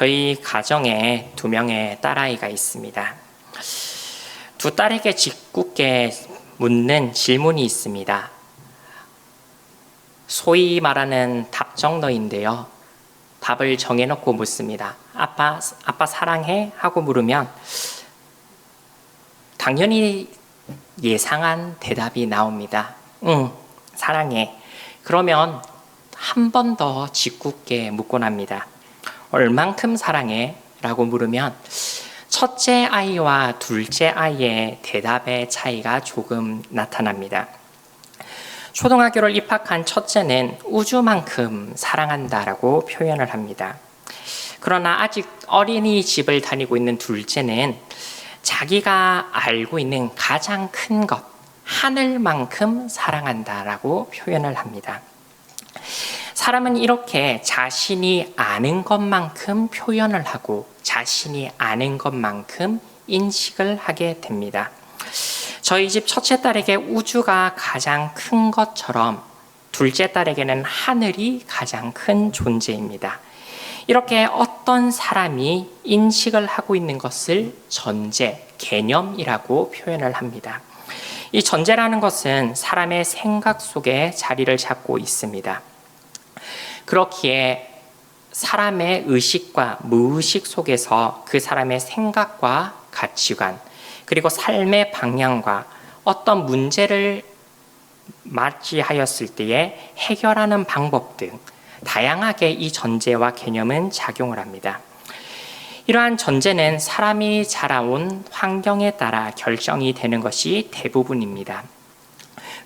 저희 가정에 2명의 딸아이가 있습니다. 두 딸에게 짓궂게 묻는 질문이 있습니다. 소위 말하는 답정너인데요. 답을 정해놓고 묻습니다. 아빠 사랑해? 하고 물으면 당연히 예상한 대답이 나옵니다. 응, 사랑해. 그러면 한 번 더 짓궂게 묻곤 합니다. 얼만큼 사랑해? 라고 물으면 첫째 아이와 둘째 아이의 대답의 차이가 조금 나타납니다. 초등학교를 입학한 첫째는 우주만큼 사랑한다라고 표현을 합니다. 그러나 아직 어린이집을 다니고 있는 둘째는 자기가 알고 있는 가장 큰 것, 하늘만큼 사랑한다라고 표현을 합니다. 사람은 이렇게 자신이 아는 것만큼 표현을 하고 자신이 아는 것만큼 인식을 하게 됩니다. 저희 집 첫째 딸에게 우주가 가장 큰 것처럼 둘째 딸에게는 하늘이 가장 큰 존재입니다. 이렇게 어떤 사람이 인식을 하고 있는 것을 전제, 개념이라고 표현을 합니다. 이 전제라는 것은 사람의 생각 속에 자리를 잡고 있습니다. 그렇기에 사람의 의식과 무의식 속에서 그 사람의 생각과 가치관, 그리고 삶의 방향과 어떤 문제를 맞이하였을 때에 해결하는 방법 등 다양하게 이 전제와 개념은 작용을 합니다. 이러한 전제는 사람이 자라온 환경에 따라 결정이 되는 것이 대부분입니다.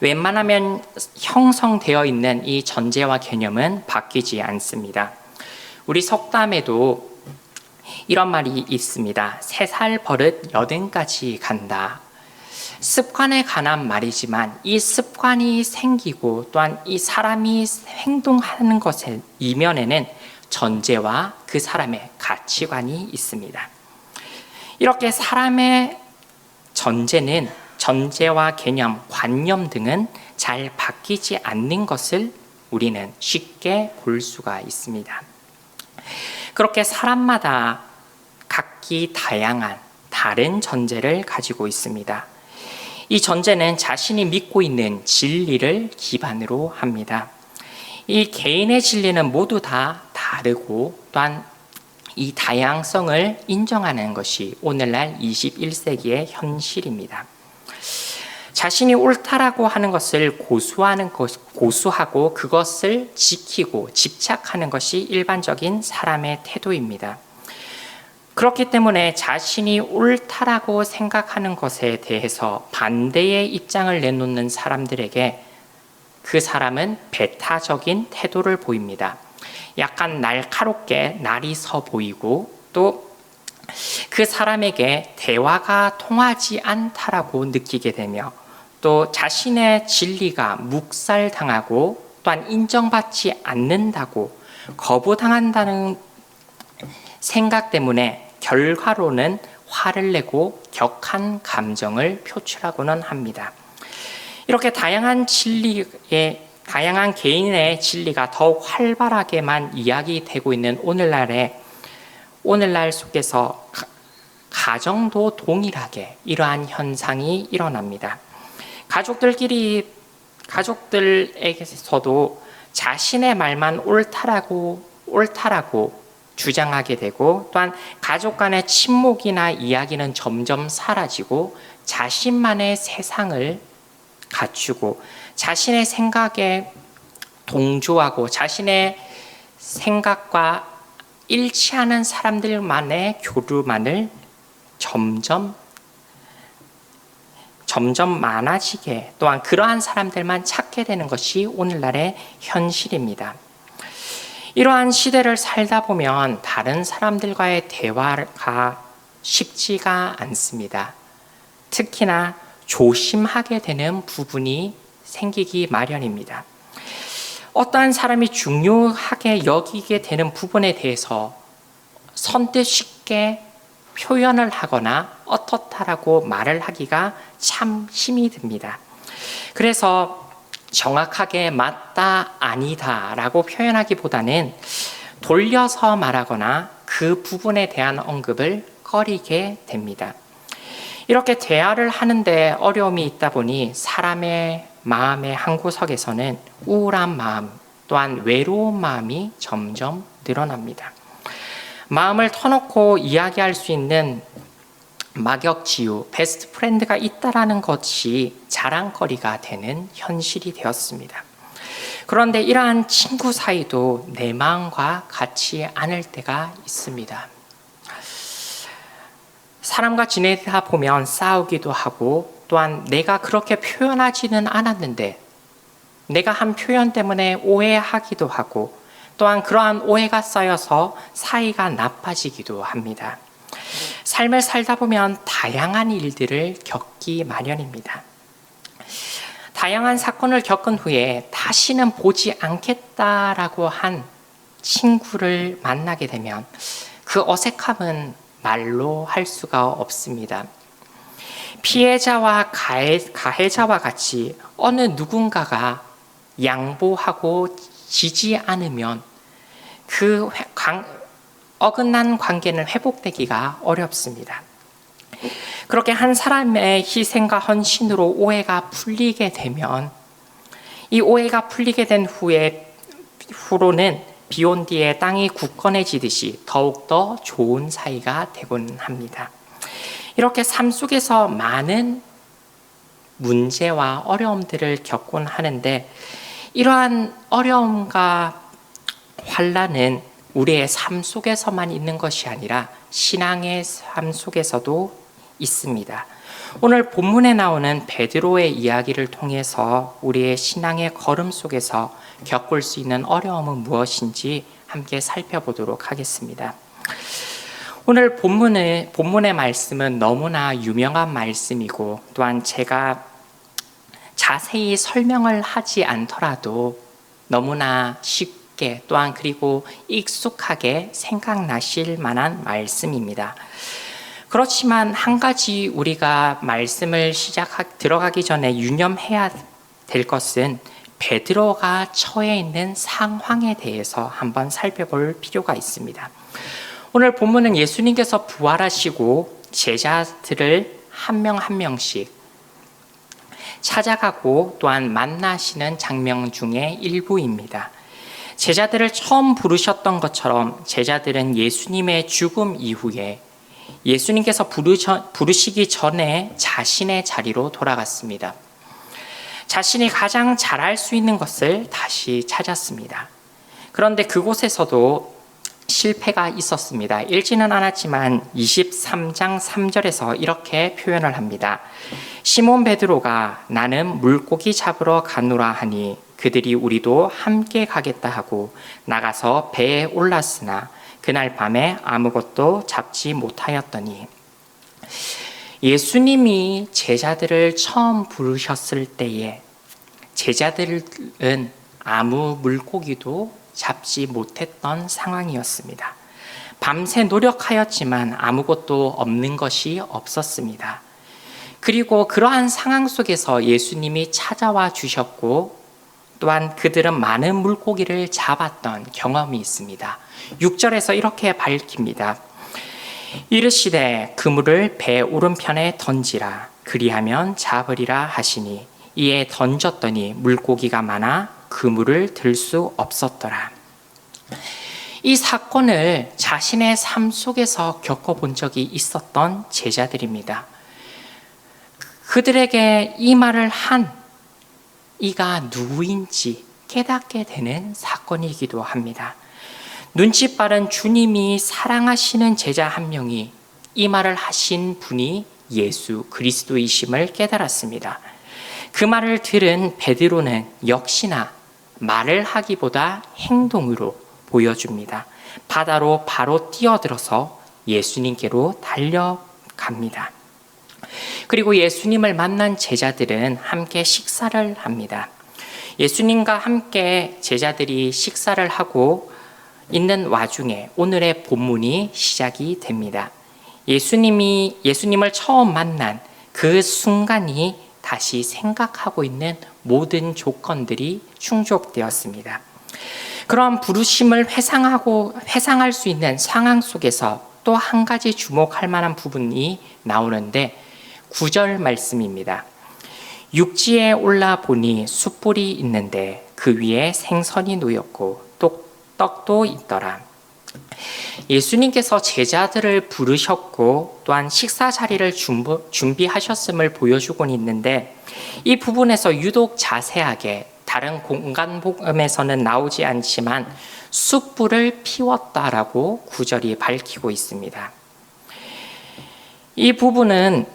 웬만하면 형성되어 있는 이 전제와 개념은 바뀌지 않습니다. 우리 속담에도 이런 말이 있습니다. 3살 버릇 80까지 간다. 습관에 관한 말이지만 이 습관이 생기고 또한 이 사람이 행동하는 것의 이면에는 전제와 그 사람의 가치관이 있습니다. 이렇게 사람의 전제와 개념, 관념 등은 잘 바뀌지 않는 것을 우리는 쉽게 볼 수가 있습니다. 그렇게 사람마다 각기 다양한 다른 전제를 가지고 있습니다. 이 전제는 자신이 믿고 있는 진리를 기반으로 합니다. 이 개인의 진리는 모두 다 다르고 또한 이 다양성을 인정하는 것이 오늘날 21세기의 현실입니다. 자신이 옳다라고 하는 것을 고수하고 그것을 지키고 집착하는 것이 일반적인 사람의 태도입니다. 그렇기 때문에 자신이 옳다라고 생각하는 것에 대해서 반대의 입장을 내놓는 사람들에게 그 사람은 배타적인 태도를 보입니다. 약간 날카롭게 날이 서 보이고 또 그 사람에게 대화가 통하지 않다라고 느끼게 되며 또 자신의 진리가 묵살당하고 또한 인정받지 않는다고 거부당한다는 생각 때문에 결과로는 화를 내고 격한 감정을 표출하고는 합니다. 이렇게 다양한 개인의 진리가 더욱 활발하게만 이야기되고 있는 오늘날 속에서 가정도 동일하게 이러한 현상이 일어납니다. 가족들에게서도 자신의 말만 옳다라고 주장하게 되고 또한 가족 간의 친목이나 이야기는 점점 사라지고 자신만의 세상을 갖추고 자신의 생각에 동조하고 자신의 생각과 일치하는 사람들만의 교류만을 점점 많아지게 또한 그러한 사람들만 찾게 되는 것이 오늘날의 현실입니다. 이러한 시대를 살다 보면 다른 사람들과의 대화가 쉽지가 않습니다. 특히나 조심하게 되는 부분이 생기기 마련입니다. 어떠한 사람이 중요하게 여기게 되는 부분에 대해서 선뜻 쉽게 표현을 하거나 어떻다라고 말을 하기가 참 힘이 듭니다. 그래서 정확하게 맞다, 아니다 라고 표현하기보다는 돌려서 말하거나 그 부분에 대한 언급을 꺼리게 됩니다. 이렇게 대화를 하는데 어려움이 있다 보니 사람의 마음의 한 구석에서는 우울한 마음 또한 외로운 마음이 점점 늘어납니다. 마음을 터놓고 이야기할 수 있는 막역지유, 베스트 프렌드가 있다라는 것이 자랑거리가 되는 현실이 되었습니다. 그런데 이러한 친구 사이도 내 마음과 같지 않을 때가 있습니다. 사람과 지내다 보면 싸우기도 하고 또한 내가 그렇게 표현하지는 않았는데 내가 한 표현 때문에 오해하기도 하고 또한 그러한 오해가 쌓여서 사이가 나빠지기도 합니다. 삶을 살다 보면 다양한 일들을 겪기 마련입니다. 다양한 사건을 겪은 후에 다시는 보지 않겠다라고 한 친구를 만나게 되면 그 어색함은 말로 할 수가 없습니다. 피해자와 가해자와 같이 어느 누군가가 양보하고 지지 않으면 그 어긋난 관계는 회복되기가 어렵습니다. 그렇게 한 사람의 희생과 헌신으로 오해가 풀리게 되면 이 오해가 풀리게 된 후로는 비온 뒤에 땅이 굳건해지듯이 더욱더 좋은 사이가 되곤 합니다. 이렇게 삶 속에서 많은 문제와 어려움들을 겪곤 하는데 이러한 어려움과 환난은 우리의 삶 속에서만 있는 것이 아니라 신앙의 삶 속에서도 있습니다. 오늘 본문에 나오는 베드로의 이야기를 통해서 우리의 신앙의 걸음 속에서 겪을 수 있는 어려움은 무엇인지 함께 살펴보도록 하겠습니다. 오늘 본문의 말씀은 너무나 유명한 말씀이고 또한 제가 자세히 설명을 하지 않더라도 너무나 쉽게 또한 그리고 익숙하게 생각나실 만한 말씀입니다. 그렇지만 한 가지 우리가 말씀을 들어가기 전에 유념해야 될 것은 베드로가 처해 있는 상황에 대해서 한번 살펴볼 필요가 있습니다. 오늘 본문은 예수님께서 부활하시고 제자들을 한 명 한 명씩 찾아가고 또한 만나시는 장면 중에 일부입니다. 제자들을 처음 부르셨던 것처럼 제자들은 예수님의 죽음 이후에 예수님께서 부르시기 전에 자신의 자리로 돌아갔습니다. 자신이 가장 잘할 수 있는 것을 다시 찾았습니다. 그런데 그곳에서도 실패가 있었습니다. 읽지는 않았지만 23장 3절에서 이렇게 표현을 합니다. 시몬 베드로가 나는 물고기 잡으러 가노라 하니 그들이 우리도 함께 가겠다 하고 나가서 배에 올랐으나 그날 밤에 아무것도 잡지 못하였더니 예수님이 제자들을 처음 부르셨을 때에 제자들은 아무 물고기도 잡지 못했던 상황이었습니다. 밤새 노력하였지만 아무것도 없는 것이 없었습니다. 그리고 그러한 상황 속에서 예수님이 찾아와 주셨고 또한 그들은 많은 물고기를 잡았던 경험이 있습니다. 6절에서 이렇게 밝힙니다. 이르시되 그물을 배 오른편에 던지라 그리하면 잡으리라 하시니 이에 던졌더니 물고기가 많아 그물을 들 수 없었더라. 이 사건을 자신의 삶 속에서 겪어본 적이 있었던 제자들입니다. 그들에게 이 말을 한 이가 누구인지 깨닫게 되는 사건이기도 합니다. 눈치 빠른 주님이 사랑하시는 제자 한 명이 이 말을 하신 분이 예수 그리스도이심을 깨달았습니다. 그 말을 들은 베드로는 역시나 말을 하기보다 행동으로 보여줍니다. 바다로 바로 뛰어들어서 예수님께로 달려갑니다. 그리고 예수님을 만난 제자들은 함께 식사를 합니다. 예수님과 함께 제자들이 식사를 하고 있는 와중에 오늘의 본문이 시작이 됩니다. 예수님을 처음 만난 그 순간이 다시 생각하고 있는 모든 조건들이 충족되었습니다. 그런 부르심을 회상할 수 있는 상황 속에서 또 한 가지 주목할 만한 부분이 나오는데 9절 말씀입니다. 육지에 올라 보니 숯불이 있는데 그 위에 생선이 놓였고 떡도 있더라. 예수님께서 제자들을 부르셨고 또한 식사 자리를 준비하셨음을 보여주곤 있는데 이 부분에서 유독 자세하게 다른 공간복음에서는 나오지 않지만 숯불을 피웠다라고 9절이 밝히고 있습니다. 이 부분은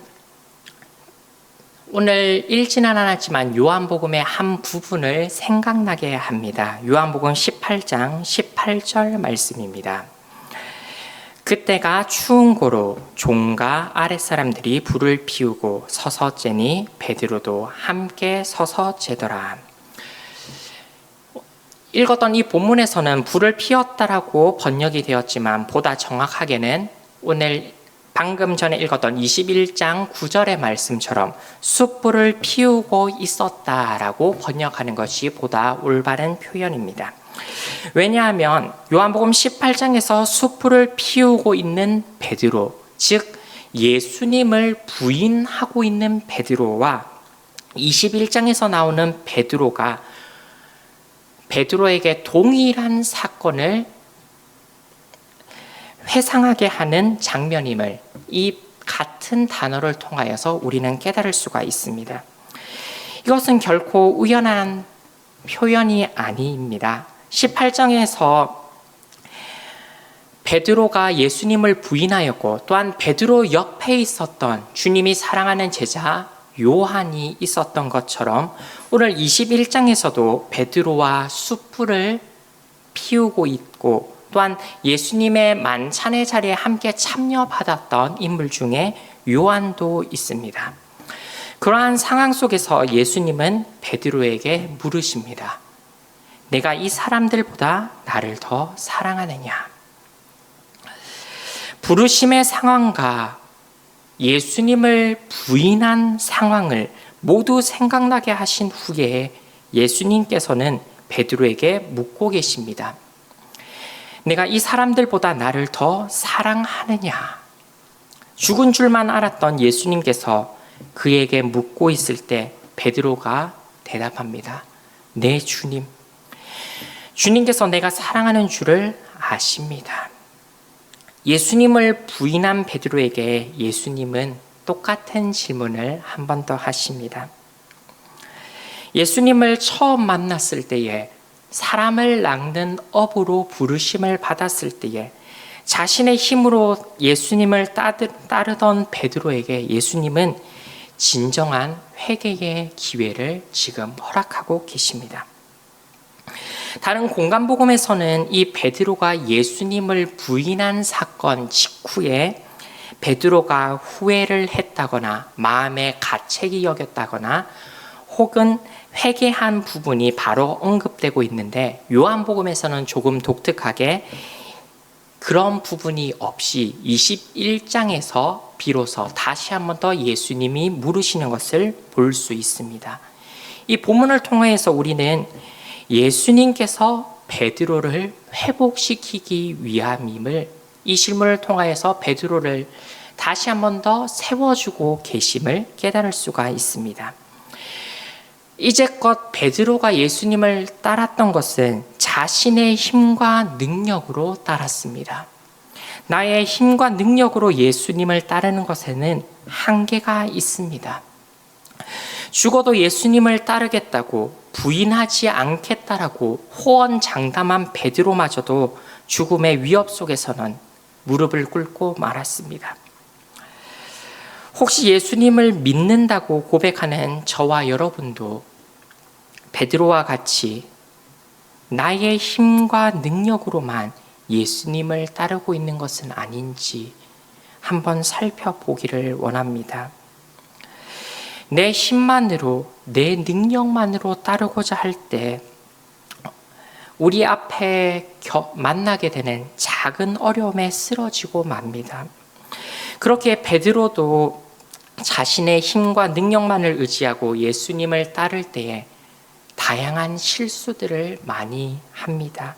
오늘 읽지는 않았지만 요한복음의 한 부분을 생각나게 합니다. 요한복음 18장 18절 말씀입니다. 그때가 추운 고로 종과 아랫사람들이 불을 피우고 서서 쬐니 베드로도 함께 서서 쬐더라. 읽었던 이 본문에서는 불을 피웠다라고 번역이 되었지만 보다 정확하게는 오늘 방금 전에 읽었던 21장 9절의 말씀처럼 숯불을 피우고 있었다라고 번역하는 것이 보다 올바른 표현입니다. 왜냐하면 요한복음 18장에서 숯불을 피우고 있는 베드로, 즉 예수님을 부인하고 있는 베드로와 21장에서 나오는 베드로가 베드로에게 동일한 사건을 회상하게 하는 장면임을 이 같은 단어를 통하여서 우리는 깨달을 수가 있습니다. 이것은 결코 우연한 표현이 아닙니다. 18장에서 베드로가 예수님을 부인하였고 또한 베드로 옆에 있었던 주님이 사랑하는 제자 요한이 있었던 것처럼 오늘 21장에서도 베드로와 숯불을 피우고 있고 또한 예수님의 만찬의 자리에 함께 참여받았던 인물 중에 요한도 있습니다. 그러한 상황 속에서 예수님은 베드로에게 물으십니다. 내가 이 사람들보다 나를 더 사랑하느냐? 부르심의 상황과 예수님을 부인한 상황을 모두 생각나게 하신 후에 예수님께서는 베드로에게 묻고 계십니다. 내가 이 사람들보다 나를 더 사랑하느냐? 죽은 줄만 알았던 예수님께서 그에게 묻고 있을 때 베드로가 대답합니다. 네, 주님. 주님께서 내가 사랑하는 줄을 아십니다. 예수님을 부인한 베드로에게 예수님은 똑같은 질문을 한 번 더 하십니다. 예수님을 처음 만났을 때에 사람을 낚는 업으로 부르심을 받았을 때에 자신의 힘으로 예수님을 따르던 베드로에게 예수님은 진정한 회개의 기회를 지금 허락하고 계십니다. 다른 공간복음에서는 이 베드로가 예수님을 부인한 사건 직후에 베드로가 후회를 했다거나 마음에 가책이 여겼다거나 혹은 회개한 부분이 바로 언급되고 있는데 요한복음에서는 조금 독특하게 그런 부분이 없이 21장에서 비로소 다시 한 번 더 예수님이 물으시는 것을 볼 수 있습니다. 이 본문을 통해서 우리는 예수님께서 베드로를 회복시키기 위함임을 이 실물을 통하여서 베드로를 다시 한 번 더 세워주고 계심을 깨달을 수가 있습니다. 이제껏 베드로가 예수님을 따랐던 것은 자신의 힘과 능력으로 따랐습니다. 나의 힘과 능력으로 예수님을 따르는 것에는 한계가 있습니다. 죽어도 예수님을 따르겠다고 부인하지 않겠다라고 호언장담한 베드로마저도 죽음의 위협 속에서는 무릎을 꿇고 말았습니다. 혹시 예수님을 믿는다고 고백하는 저와 여러분도 베드로와 같이 나의 힘과 능력으로만 예수님을 따르고 있는 것은 아닌지 한번 살펴보기를 원합니다. 내 힘만으로, 내 능력만으로 따르고자 할 때 우리 앞에 만나게 되는 작은 어려움에 쓰러지고 맙니다. 그렇게 베드로도 자신의 힘과 능력만을 의지하고 예수님을 따를 때에 다양한 실수들을 많이 합니다.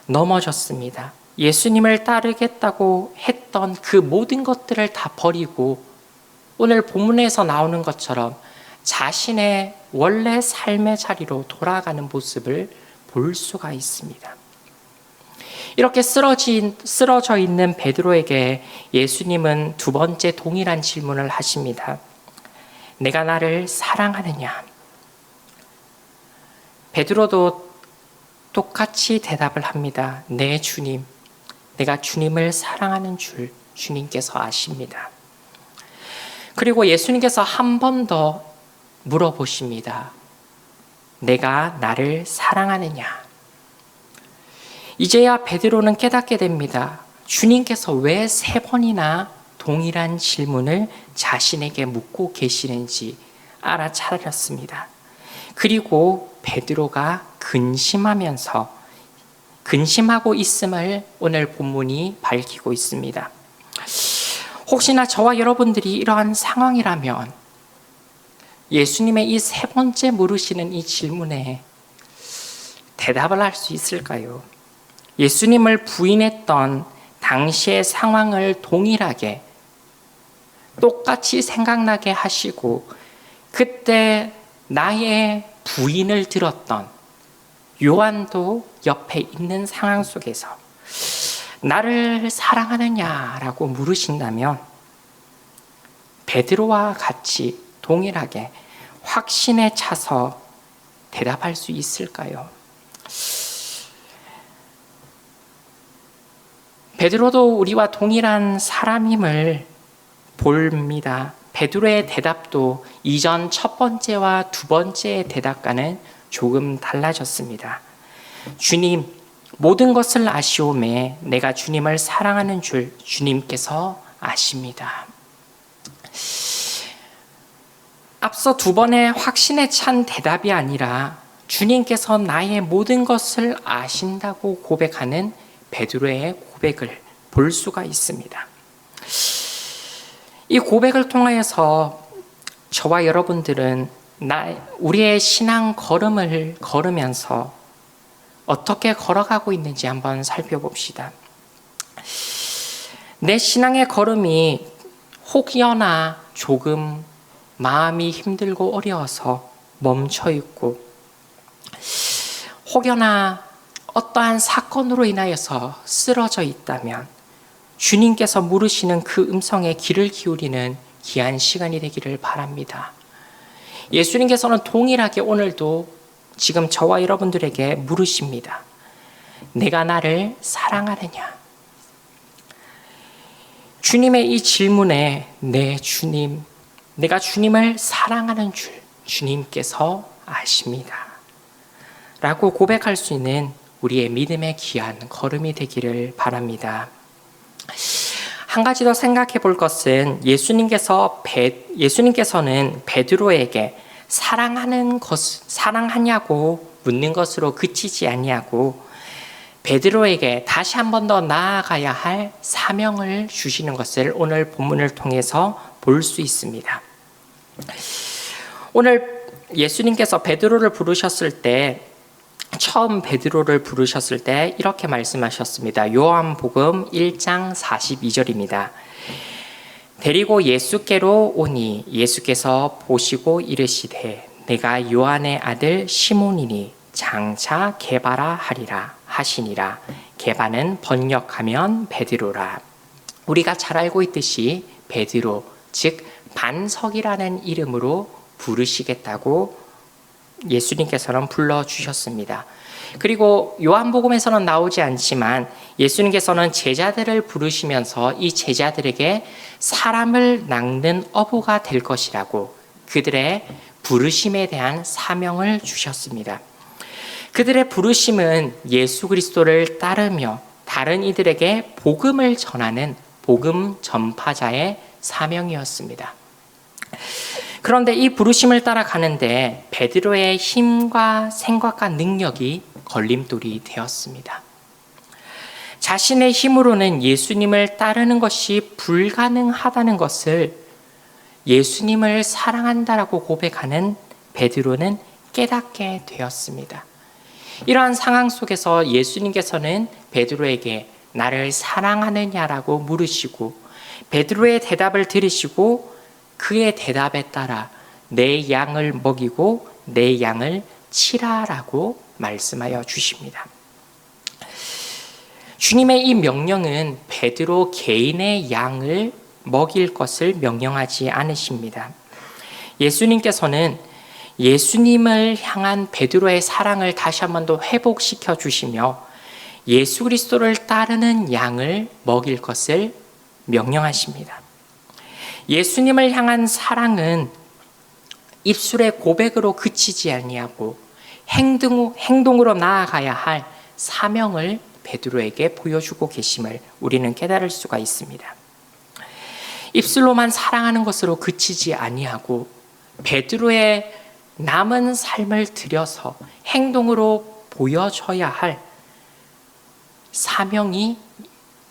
넘어졌습니다. 예수님을 따르겠다고 했던 그 모든 것들을 다 버리고 오늘 본문에서 나오는 것처럼 자신의 원래 삶의 자리로 돌아가는 모습을 볼 수가 있습니다. 이렇게 쓰러져 있는 베드로에게 예수님은 두 번째 동일한 질문을 하십니다. 내가 나를 사랑하느냐? 베드로도 똑같이 대답을 합니다. 네, 주님. 내가 주님을 사랑하는 줄 주님께서 아십니다. 그리고 예수님께서 한 번 더 물어보십니다. 내가 나를 사랑하느냐? 이제야 베드로는 깨닫게 됩니다. 주님께서 왜 3번이나 동일한 질문을 자신에게 묻고 계시는지 알아차렸습니다. 그리고 베드로가 근심하고 있음을 오늘 본문이 밝히고 있습니다. 혹시나 저와 여러분들이 이러한 상황이라면 예수님의 이 3번째 물으시는 이 질문에 대답을 할 수 있을까요? 예수님을 부인했던 당시의 상황을 동일하게 똑같이 생각나게 하시고 그때 나의 부인을 들었던 요한도 옆에 있는 상황 속에서 나를 사랑하느냐라고 물으신다면 베드로와 같이 동일하게 확신에 차서 대답할 수 있을까요? 베드로도 우리와 동일한 사람임을 봅니다. 베드로의 대답도 이전 첫 번째와 두 번째의 대답과는 조금 달라졌습니다. 주님, 모든 것을 아시오매 내가 주님을 사랑하는 줄 주님께서 아십니다. 앞서 두 번의 확신에 찬 대답이 아니라 주님께서 나의 모든 것을 아신다고 고백하는 베드로의 고백을 볼 수가 있습니다. 이 고백을 통하여서 저와 여러분들은 우리의 신앙 걸음을 걸으면서 어떻게 걸어가고 있는지 한번 살펴봅시다. 내 신앙의 걸음이 혹여나 조금 마음이 힘들고 어려워서 멈춰 있고 혹여나 어떠한 사건으로 인하여서 쓰러져 있다면 주님께서 물으시는 그 음성에 귀를 기울이는 귀한 시간이 되기를 바랍니다. 예수님께서는 동일하게 오늘도 지금 저와 여러분들에게 물으십니다. 내가 나를 사랑하느냐? 주님의 이 질문에 네, 주님, 내가 주님을 사랑하는 줄 주님께서 아십니다. 라고 고백할 수 있는 우리의 믿음의 귀한 걸음이 되기를 바랍니다. 한 가지 더 생각해 볼 것은 예수님께서는 베드로에게 사랑하냐고 묻는 것으로 그치지 아니하고 베드로에게 다시 한 번 더 나아가야 할 사명을 주시는 것을 오늘 본문을 통해서 볼 수 있습니다. 오늘 예수님께서 베드로를 부르셨을 때 처음 베드로를 부르셨을 때 이렇게 말씀하셨습니다. 요한복음 1장 42절입니다. 데리고 예수께로 오니 예수께서 보시고 이르시되 내가 요한의 아들 시몬이니 장차 게바라 하리라 하시니라. 게바는 번역하면 베드로라. 우리가 잘 알고 있듯이 베드로, 즉 반석이라는 이름으로 부르시겠다고 예수님께서는 불러주셨습니다. 그리고 요한복음에서는 나오지 않지만 예수님께서는 제자들을 부르시면서 이 제자들에게 사람을 낚는 어부가 될 것이라고 그들의 부르심에 대한 사명을 주셨습니다. 그들의 부르심은 예수 그리스도를 따르며 다른 이들에게 복음을 전하는 복음 전파자의 사명이었습니다. 그런데 이 부르심을 따라가는데 베드로의 힘과 생각과 능력이 걸림돌이 되었습니다. 자신의 힘으로는 예수님을 따르는 것이 불가능하다는 것을 예수님을 사랑한다라고 고백하는 베드로는 깨닫게 되었습니다. 이러한 상황 속에서 예수님께서는 베드로에게 나를 사랑하느냐라고 물으시고 베드로의 대답을 들으시고 그의 대답에 따라 내 양을 먹이고 내 양을 치라라고 말씀하여 주십니다. 주님의 이 명령은 베드로 개인의 양을 먹일 것을 명령하지 않으십니다. 예수님께서는 예수님을 향한 베드로의 사랑을 다시 한 번 더 회복시켜 주시며 예수 그리스도를 따르는 양을 먹일 것을 명령하십니다. 예수님을 향한 사랑은 입술의 고백으로 그치지 아니하고 행동으로 나아가야 할 사명을 베드로에게 보여주고 계심을 우리는 깨달을 수가 있습니다. 입술로만 사랑하는 것으로 그치지 아니하고 베드로의 남은 삶을 들여서 행동으로 보여줘야 할 사명이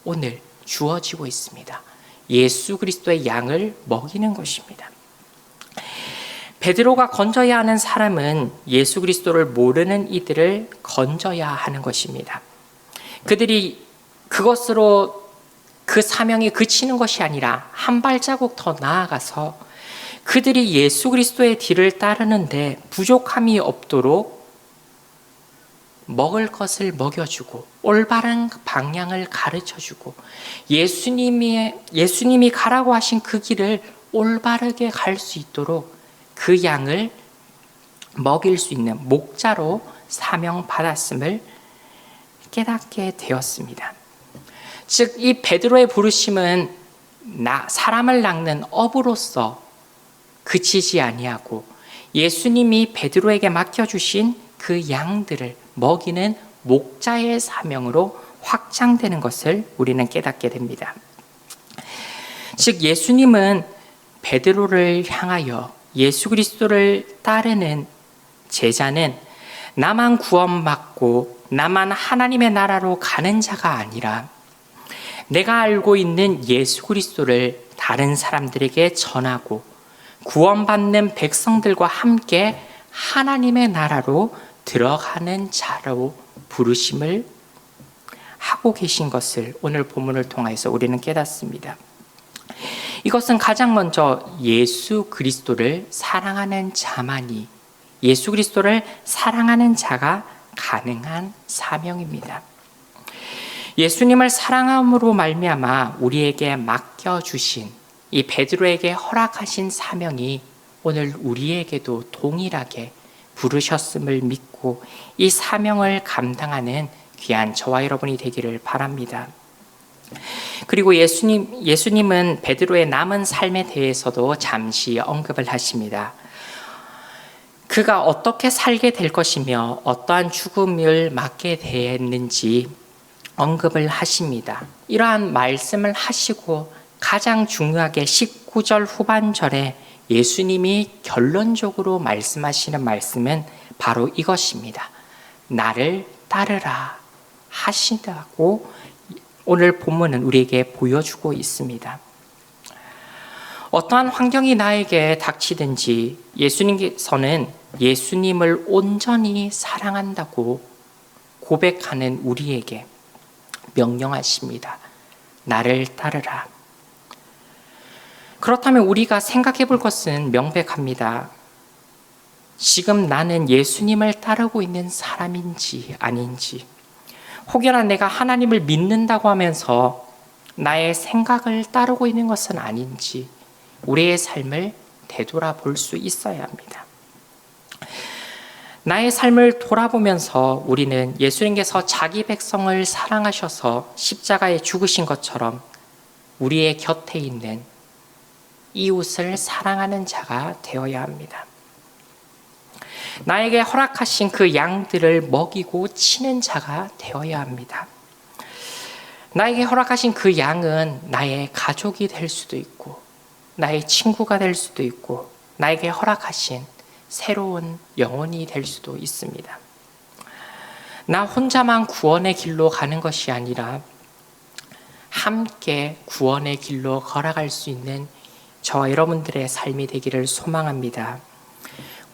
오늘 주어지고 있습니다. 예수 그리스도의 양을 먹이는 것입니다. 베드로가 건져야 하는 사람은 예수 그리스도를 모르는 이들을 건져야 하는 것입니다. 그들이 그것으로 그 사명이 그치는 것이 아니라 한 발자국 더 나아가서 그들이 예수 그리스도의 뒤를 따르는데 부족함이 없도록 먹을 것을 먹여주고 올바른 방향을 가르쳐주고 예수님이 가라고 하신 그 길을 올바르게 갈 수 있도록 그 양을 먹일 수 있는 목자로 사명받았음을 깨닫게 되었습니다. 즉, 이 베드로의 부르심은 사람을 낚는 어부로서 그치지 아니하고 예수님이 베드로에게 맡겨주신 그 양들을 먹이는 목자의 사명으로 확장되는 것을 우리는 깨닫게 됩니다. 즉, 예수님은 베드로를 향하여 예수 그리스도를 따르는 제자는 나만 구원받고 나만 하나님의 나라로 가는 자가 아니라 내가 알고 있는 예수 그리스도를 다른 사람들에게 전하고 구원받는 백성들과 함께 하나님의 나라로 들어가는 자로 부르심을 하고 계신 것을 오늘 본문을 통해서 우리는 깨닫습니다. 이것은 가장 먼저 예수 그리스도를 사랑하는 자만이 예수 그리스도를 사랑하는 자가 가능한 사명입니다. 예수님을 사랑함으로 말미암아 우리에게 맡겨주신 이 베드로에게 허락하신 사명이 오늘 우리에게도 동일하게 부르셨음을 믿고 이 사명을 감당하는 귀한 저와 여러분이 되기를 바랍니다. 그리고 예수님은 베드로의 남은 삶에 대해서도 잠시 언급을 하십니다. 그가 어떻게 살게 될 것이며 어떠한 죽음을 맞게 됐는지 언급을 하십니다. 이러한 말씀을 하시고 가장 중요하게 19절 후반절에 예수님이 결론적으로 말씀하시는 말씀은 바로 이것입니다. 나를 따르라 하신다고 오늘 본문은 우리에게 보여주고 있습니다. 어떠한 환경이 나에게 닥치든지 예수님께서는 예수님을 온전히 사랑한다고 고백하는 우리에게 명령하십니다. 나를 따르라. 그렇다면 우리가 생각해 볼 것은 명백합니다. 지금 나는 예수님을 따르고 있는 사람인지 아닌지, 혹여나 내가 하나님을 믿는다고 하면서 나의 생각을 따르고 있는 것은 아닌지 우리의 삶을 되돌아볼 수 있어야 합니다. 나의 삶을 돌아보면서 우리는 예수님께서 자기 백성을 사랑하셔서 십자가에 죽으신 것처럼 우리의 곁에 있는 이웃을 사랑하는 자가 되어야 합니다. 나에게 허락하신 그 양들을 먹이고 치는 자가 되어야 합니다. 나에게 허락하신 그 양은 나의 가족이 될 수도 있고 나의 친구가 될 수도 있고 나에게 허락하신 새로운 영혼이 될 수도 있습니다. 나 혼자만 구원의 길로 가는 것이 아니라 함께 구원의 길로 걸어갈 수 있는 저와 여러분들의 삶이 되기를 소망합니다.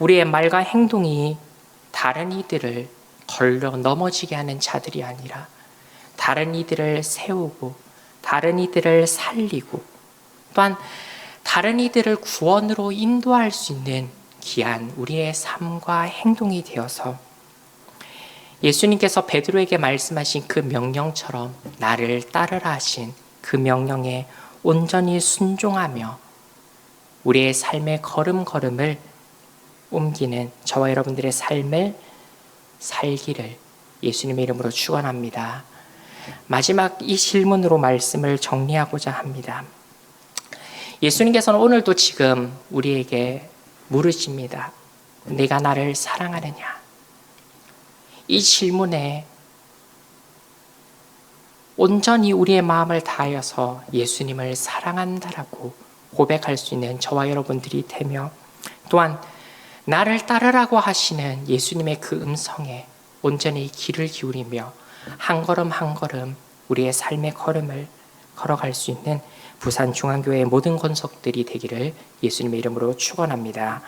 우리의 말과 행동이 다른 이들을 걸러 넘어지게 하는 자들이 아니라 다른 이들을 세우고 다른 이들을 살리고 또한 다른 이들을 구원으로 인도할 수 있는 귀한 우리의 삶과 행동이 되어서 예수님께서 베드로에게 말씀하신 그 명령처럼 나를 따르라 하신 그 명령에 온전히 순종하며 우리의 삶의 걸음걸음을 옮기는 저와 여러분들의 삶을 살기를 예수님의 이름으로 축원합니다. 마지막 이 질문으로 말씀을 정리하고자 합니다. 예수님께서는 오늘도 지금 우리에게 물으십니다. 내가 나를 사랑하느냐? 이 질문에 온전히 우리의 마음을 다하여서 예수님을 사랑한다라고 고백할 수 있는 저와 여러분들이 되며 또한 나를 따르라고 하시는 예수님의 그 음성에 온전히 귀를 기울이며 한 걸음 한 걸음 우리의 삶의 걸음을 걸어갈 수 있는 부산중앙교회의 모든 권속들이 되기를 예수님의 이름으로 축원합니다.